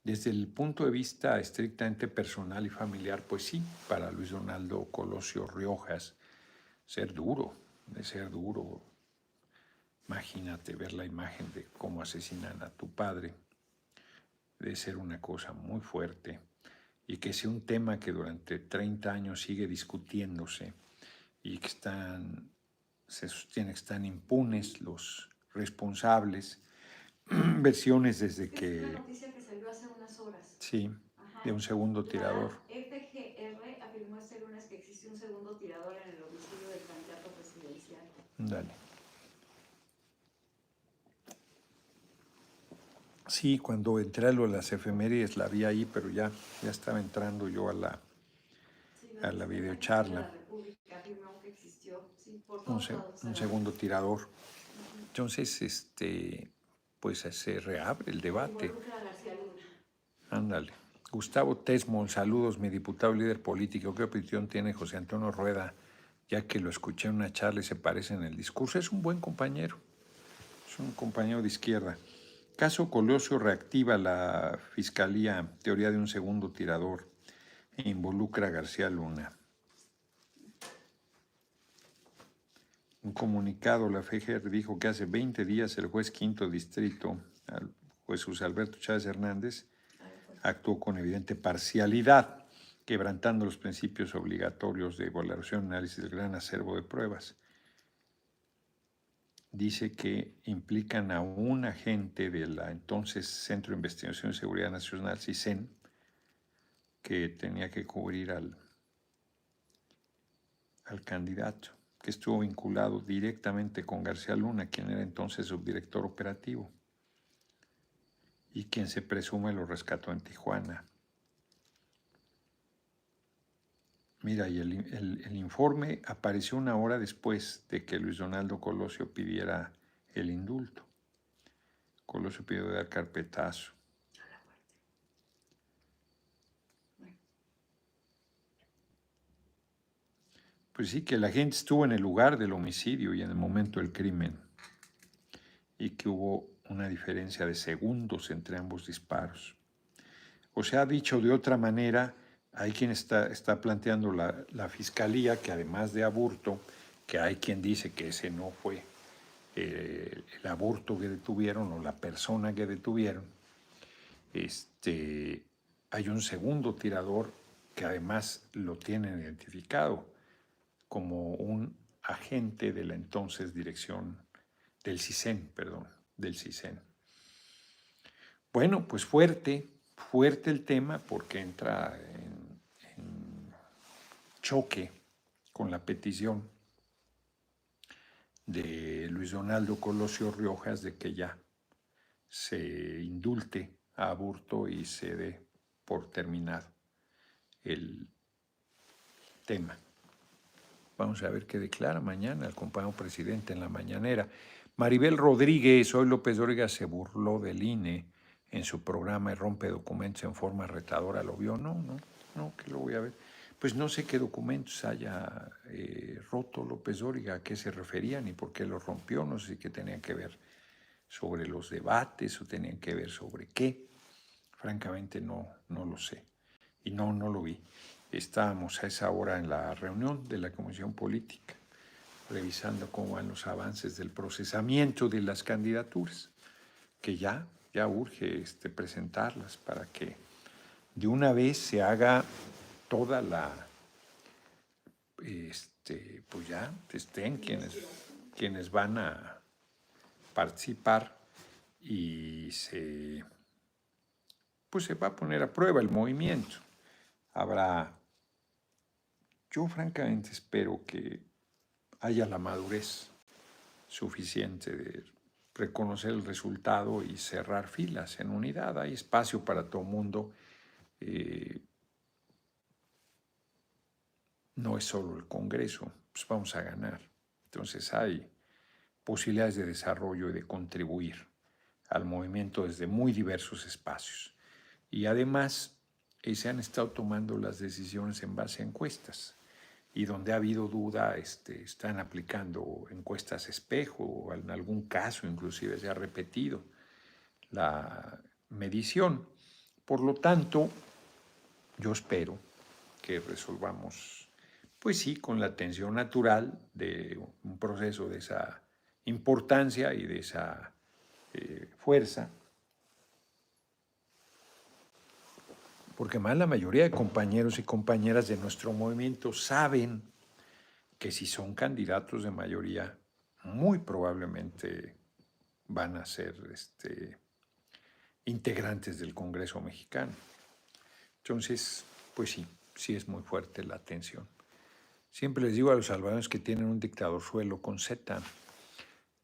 Desde el punto de vista estrictamente personal y familiar, pues sí, para Luis Donaldo Colosio Riojas, de ser duro. Imagínate ver la imagen de cómo asesinan a tu padre, de ser una cosa muy fuerte, y que sea un tema que durante 30 años sigue discutiéndose y que se sostiene que están impunes los responsables. Versiones desde que... Es una noticia que salió hace unas horas. Sí, de un segundo tirador. La FGR afirmó este lunes que existe un segundo tirador en el domicilio del candidato presidencial. Dale. Sí, cuando entré a lo de las efemérides la vi ahí, pero ya estaba entrando yo a la videocharla. Un segundo tirador. Entonces, pues se reabre el debate. Ándale. Gustavo Tesmol, saludos, mi diputado líder político. ¿Qué opinión tiene José Antonio Rueda? Ya que lo escuché en una charla y se parece en el discurso. Es un buen compañero. Es un compañero de izquierda. Caso Colosio reactiva la Fiscalía teoría de un segundo tirador e involucra a García Luna. Un comunicado, la FGR dijo que hace 20 días el juez quinto distrito, el juez José Alberto Chávez Hernández, actuó con evidente parcialidad, quebrantando los principios obligatorios de evaluación y análisis del gran acervo de pruebas. Dice que implican a un agente de la entonces Centro de Investigación y Seguridad Nacional, CISEN, que tenía que cubrir al candidato, que estuvo vinculado directamente con García Luna, quien era entonces subdirector operativo y quien se presume lo rescató en Tijuana. Mira, y el informe apareció una hora después de que Luis Donaldo Colosio pidiera el indulto. Colosio pidió dar carpetazo. Pues sí, que la gente estuvo en el lugar del homicidio y en el momento del crimen, y que hubo una diferencia de segundos entre ambos disparos. O sea, dicho de otra manera, hay quien está planteando la fiscalía que además de aborto, que hay quien dice que ese no fue el aborto que detuvieron o la persona que detuvieron, hay un segundo tirador que además lo tienen identificado como un agente de la entonces dirección del CISEN, del CISEN. Bueno, pues fuerte el tema porque entra en choque con la petición de Luis Donaldo Colosio Riojas de que ya se indulte a Aburto y se dé por terminado el tema. Vamos a ver qué declara mañana el compañero presidente en la mañanera. Maribel Rodríguez, hoy López Dóriga se burló del INE en su programa y rompe documentos en forma retadora. ¿Lo vio? No, que lo voy a ver. Pues no sé qué documentos haya roto López Dóriga, a qué se refería ni por qué los rompió. No sé si que tenían que ver sobre los debates o tenían que ver sobre qué. Francamente no lo sé y no lo vi. Estábamos a esa hora en la reunión de la Comisión Política, revisando cómo van los avances del procesamiento de las candidaturas, que ya urge presentarlas para que de una vez se haga toda la, pues ya estén quienes van a participar y pues se va a poner a prueba el movimiento. Yo francamente espero que haya la madurez suficiente de reconocer el resultado y cerrar filas en unidad. Hay espacio para todo el mundo. No es solo el Congreso, pues vamos a ganar. Entonces hay posibilidades de desarrollo y de contribuir al movimiento desde muy diversos espacios. Y además se han estado tomando las decisiones en base a encuestas. Y donde ha habido duda, están aplicando encuestas espejo, o en algún caso inclusive se ha repetido la medición. Por lo tanto, yo espero que resolvamos, pues sí, con la tensión natural de un proceso de esa importancia y de esa fuerza, porque más la mayoría de compañeros y compañeras de nuestro movimiento saben que si son candidatos de mayoría, muy probablemente van a ser integrantes del Congreso mexicano. Entonces, pues sí, sí es muy fuerte la tensión. Siempre les digo a los salvadoreños que tienen un dictadorzuelo con Z,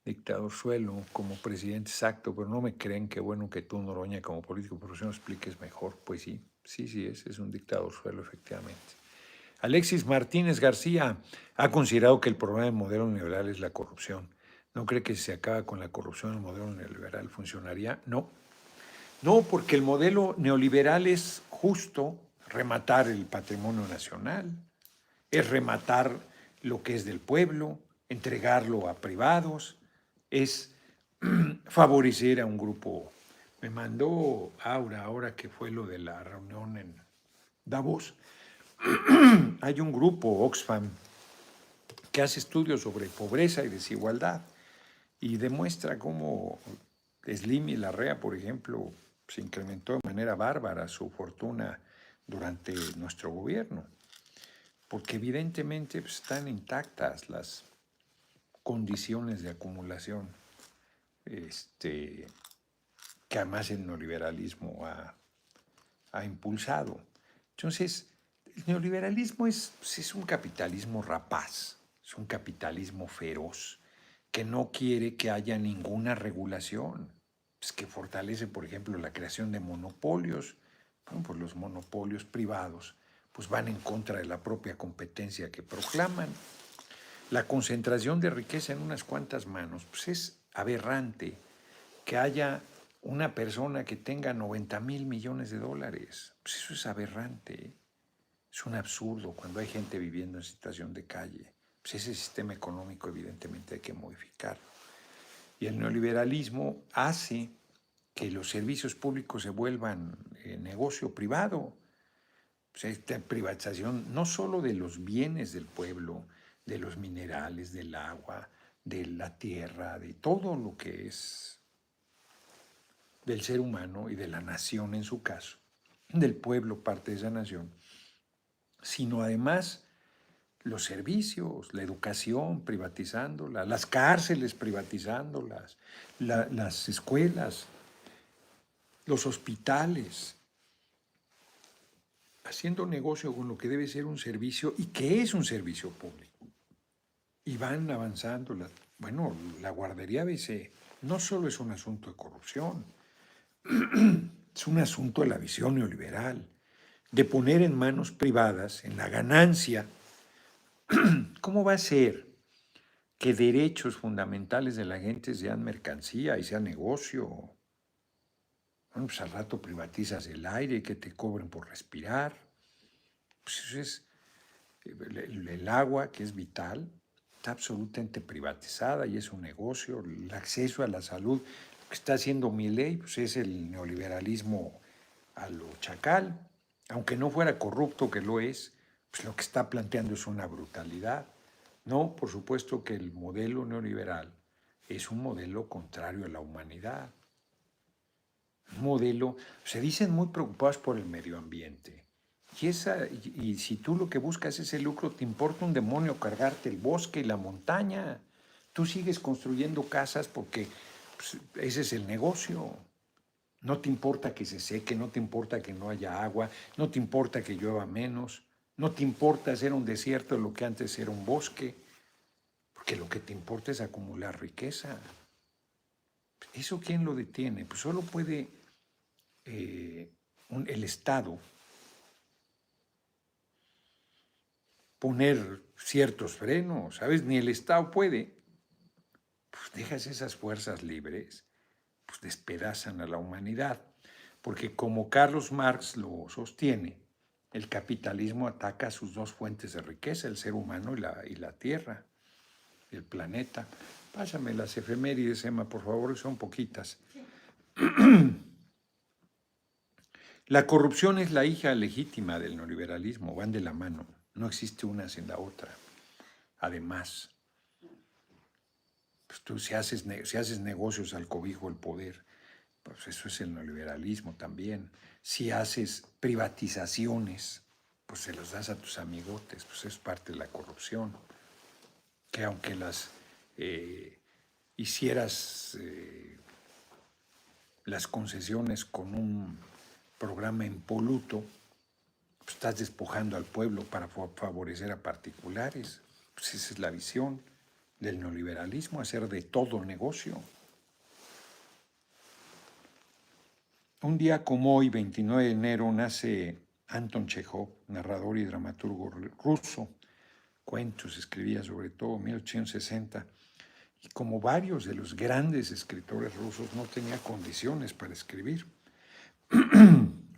dictadorzuelo como presidente exacto, pero no me creen. Qué bueno que tú, Noroña, como político profesional, expliques mejor. Pues sí, es un dictadorzuelo, efectivamente. Alexis Martínez García ha considerado que el problema del modelo neoliberal es la corrupción. ¿No cree que si se acaba con la corrupción el modelo neoliberal funcionaría? No. No, porque el modelo neoliberal es justo rematar el patrimonio nacional, es rematar lo que es del pueblo, entregarlo a privados, es favorecer a un grupo. Me mandó Aura, ahora que fue lo de la reunión en Davos, hay un grupo, Oxfam, que hace estudios sobre pobreza y desigualdad y demuestra cómo Slim y Larrea, por ejemplo, se incrementó de manera bárbara su fortuna durante nuestro gobierno, porque evidentemente pues, están intactas las condiciones de acumulación que además el neoliberalismo ha impulsado. Entonces, el neoliberalismo es un capitalismo rapaz, es un capitalismo feroz, que no quiere que haya ninguna regulación, pues que fortalece, por ejemplo, la creación de monopolios. Bueno, pues los monopolios privados pues van en contra de la propia competencia que proclaman. La concentración de riqueza en unas cuantas manos, pues es aberrante que haya una persona que tenga 90,000 millones de dólares. Pues eso es aberrante. Es un absurdo cuando hay gente viviendo en situación de calle. Pues ese sistema económico evidentemente hay que modificarlo. Y el neoliberalismo hace que los servicios públicos se vuelvan negocio privado. Pues esta privatización no solo de los bienes del pueblo, de los minerales, del agua, de la tierra, de todo lo que es del ser humano y de la nación en su caso, del pueblo parte de esa nación, sino además los servicios, la educación privatizándola, las cárceles privatizándolas, las escuelas, los hospitales, haciendo negocio con lo que debe ser un servicio y que es un servicio público. Y van avanzando. Bueno, la guardería ABC no solo es un asunto de corrupción, es un asunto de la visión neoliberal, de poner en manos privadas, en la ganancia. ¿Cómo va a ser que derechos fundamentales de la gente sean mercancía y sea negocio? Bueno, pues al rato privatizas el aire, que te cobren por respirar. Pues eso es el agua, que es vital, está absolutamente privatizada y es un negocio. El acceso a la salud, lo que está haciendo Milei, pues es el neoliberalismo a lo chacal, aunque no fuera corrupto, que lo es, pues lo que está planteando es una brutalidad. No, por supuesto que el modelo neoliberal es un modelo contrario a la humanidad. Un modelo, se dicen muy preocupados por el medio ambiente. Y si tú lo que buscas es el lucro, te importa un demonio cargarte el bosque y la montaña. Tú sigues construyendo casas porque pues, ese es el negocio. No te importa que se seque, no te importa que no haya agua, no te importa que llueva menos, no te importa hacer un desierto de lo que antes era un bosque. Porque lo que te importa es acumular riqueza. ¿Eso quién lo detiene? Pues solo puede el Estado poner ciertos frenos, ¿sabes? Ni el Estado puede. Pues dejas esas fuerzas libres, pues despedazan a la humanidad. Porque como Carlos Marx lo sostiene, el capitalismo ataca sus dos fuentes de riqueza, el ser humano y la tierra, el planeta. Pásame las efemérides, Emma, por favor, son poquitas. Sí. La corrupción es la hija legítima del neoliberalismo, van de la mano, no existe una sin la otra. Además, pues tú si haces negocios al cobijo del poder, pues eso es el neoliberalismo también. Si haces privatizaciones, pues se los das a tus amigotes, pues es parte de la corrupción. Que aunque las hicieras las concesiones con un programa impoluto, pues estás despojando al pueblo para favorecer a particulares. Pues esa es la visión del neoliberalismo, hacer de todo negocio. Un día como hoy, 29 de enero, nace Anton Chekhov, narrador y dramaturgo ruso. Cuentos escribía sobre todo en 1860. Y como varios de los grandes escritores rusos, no tenía condiciones para escribir.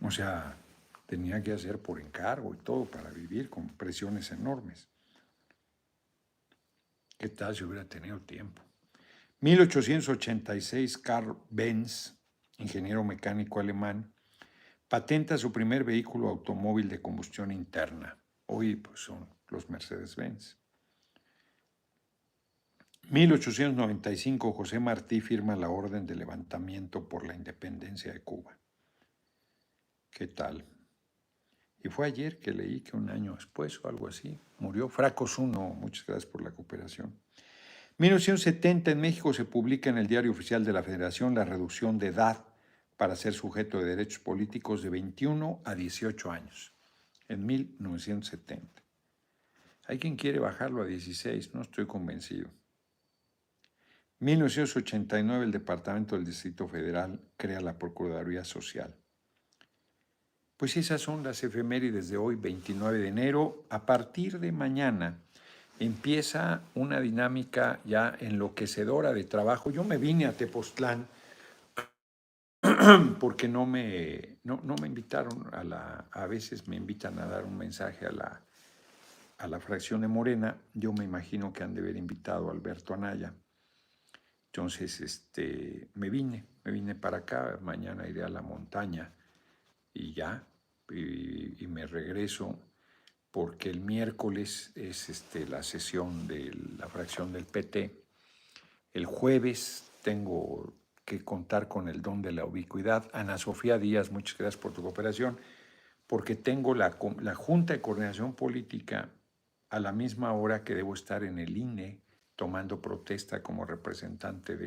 O sea, tenía que hacer por encargo y todo para vivir con presiones enormes. ¿Qué tal si hubiera tenido tiempo? 1886, Karl Benz, ingeniero mecánico alemán, patenta su primer vehículo automóvil de combustión interna. Hoy pues, son los Mercedes-Benz. 1895, José Martí firma la Orden de Levantamiento por la Independencia de Cuba. ¿Qué tal? Y fue ayer que leí que un año después o algo así murió Fracos I. Muchas gracias por la cooperación. 1970 en México se publica en el Diario Oficial de la Federación la reducción de edad para ser sujeto de derechos políticos de 21 a 18 años. En 1970. Hay quien quiere bajarlo a 16, no estoy convencido. 1989 el Departamento del Distrito Federal crea la Procuraduría Social. Pues esas son las efemérides de hoy, 29 de enero. A partir de mañana empieza una dinámica ya enloquecedora de trabajo. Yo me vine a Tepoztlán porque no me invitaron a veces me invitan a dar un mensaje a la fracción de Morena. Yo me imagino que han de haber invitado a Alberto Anaya. Entonces, me vine para acá. Mañana iré a la montaña y ya, y me regreso porque el miércoles es la sesión de la fracción del PT. El jueves tengo que contar con el don de la ubicuidad. Ana Sofía Díaz, muchas gracias por tu cooperación, porque tengo la Junta de Coordinación Política a la misma hora que debo estar en el INE tomando protesta como representante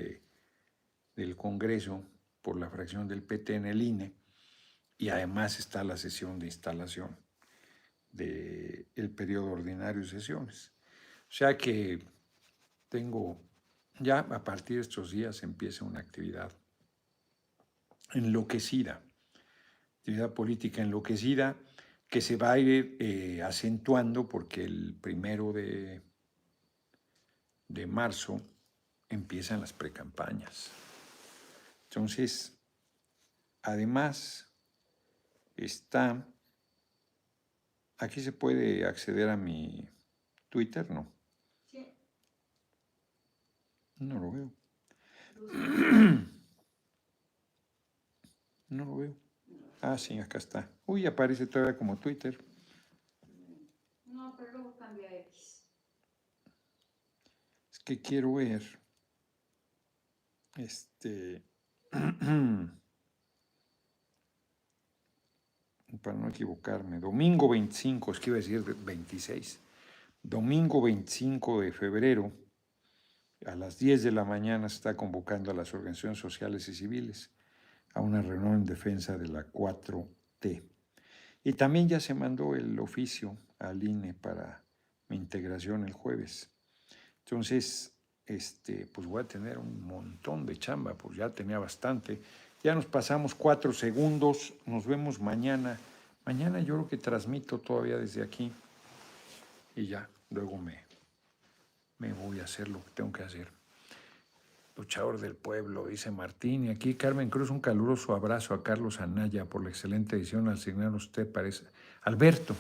del Congreso por la fracción del PT en el INE, y además está la sesión de instalación del periodo ordinario de sesiones. O sea que tengo, ya a partir de estos días empieza una actividad enloquecida, actividad política enloquecida, que se va a ir acentuando porque el 1 de marzo empiezan las precampañas. Entonces, además, aquí se puede acceder a mi Twitter, ¿no? Sí. No lo veo. No lo veo. Ah, sí, acá está. Uy, aparece todavía como Twitter. No, pero luego cambia a X. Es que quiero ver. Para no equivocarme. Domingo 25, es que iba a decir 26. Domingo 25 de febrero, a las 10 de la mañana, se está convocando a las organizaciones sociales y civiles a una reunión en defensa de la 4T. Y también ya se mandó el oficio al INE para mi integración el jueves. Entonces, pues voy a tener un montón de chamba, pues ya tenía bastante. Ya nos pasamos 4 segundos, nos vemos mañana. Mañana yo creo que transmito todavía desde aquí y ya, luego me voy a hacer lo que tengo que hacer. Luchador del pueblo, dice Martín. Y aquí Carmen Cruz, un caluroso abrazo a Carlos Anaya por la excelente edición. Al asignar usted parece... Alberto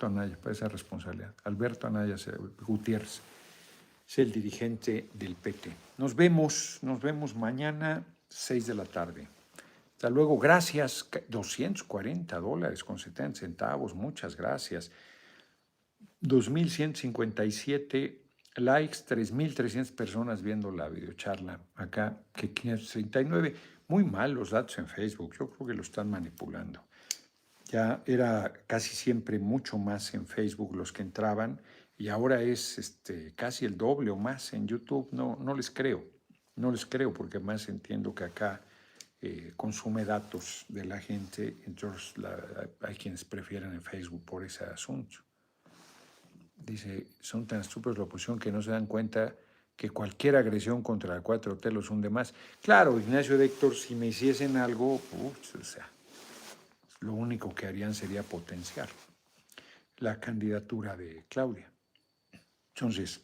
Anaya, para esa responsabilidad. Alberto Anaya Gutiérrez, es el dirigente del PT. Nos vemos mañana, 6 de la tarde. Hasta luego, gracias. $240 con 70 centavos, muchas gracias. 2,157 likes, 3,300 personas viendo la videocharla. Acá, que 539. Muy mal los datos en Facebook, yo creo que lo están manipulando. Ya era casi siempre mucho más en Facebook los que entraban y ahora es casi el doble o más en YouTube. No les creo, porque más entiendo que acá consume datos de la gente, entonces hay quienes prefieren en Facebook por ese asunto. Dice, son tan estúpidos la oposición que no se dan cuenta que cualquier agresión contra la 4T los hunde más. Claro, Ignacio de Héctor, si me hiciesen algo, lo único que harían sería potenciar la candidatura de Claudia. Entonces,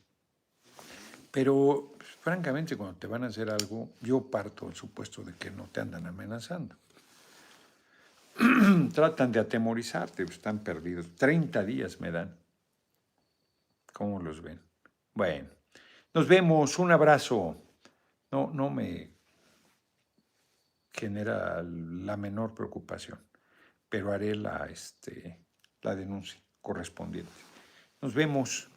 pero francamente cuando te van a hacer algo, yo parto del supuesto de que no te andan amenazando. Tratan de atemorizarte, están perdidos. 30 días me dan. ¿Cómo los ven? Bueno, nos vemos, un abrazo. No me genera la menor preocupación, pero haré la denuncia correspondiente. Nos vemos.